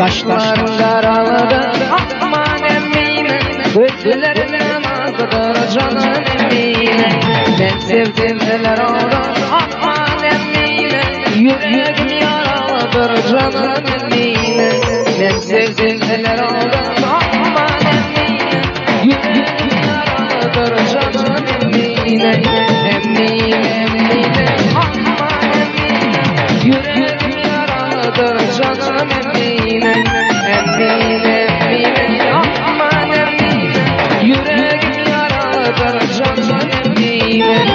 Kaşların karaladı aman emmine, gözlerine nazlıdır canım emmine. Ben sevdim neler oldu aman emmine, yüreğim yaralıdır canım emmine. Ben sevdim neler oldu aman emmine, yüreğim yaralıdır canım emmine. Emmine emmine aman emmine, yüreğim yaralıdır canım emmine. Emmine emmine aman emmine, yüreğim yaralıdır canım emmine.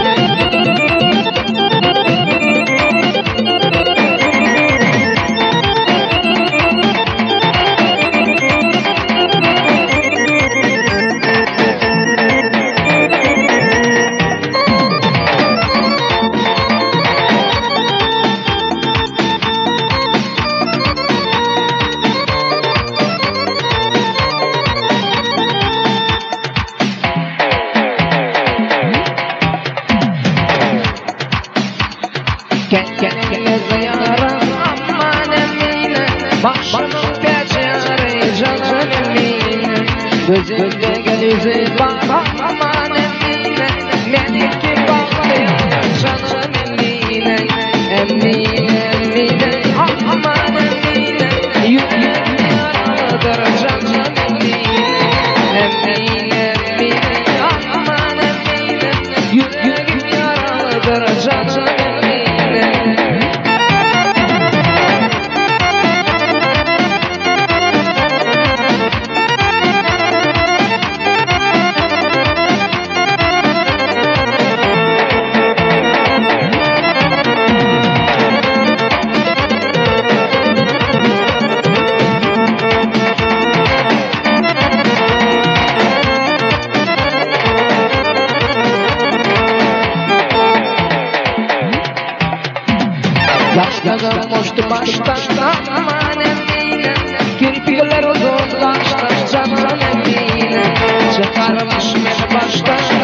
Kendine ziyarım aman emmine, başımın peçeri canım emmine. Gözümde gülüzü var aman emmine, meniki bağlayan canım emmine. Emmine emmine aman emmine, yüreğim yaralıdır canım emmine. Emmine emmine aman emmine, yüreğim yaralıdır canım emmine. Yaşlarım uçtu baştan aman emmine, kirpikler uzunlaştı canım emmine. Çıkarmış beni baştan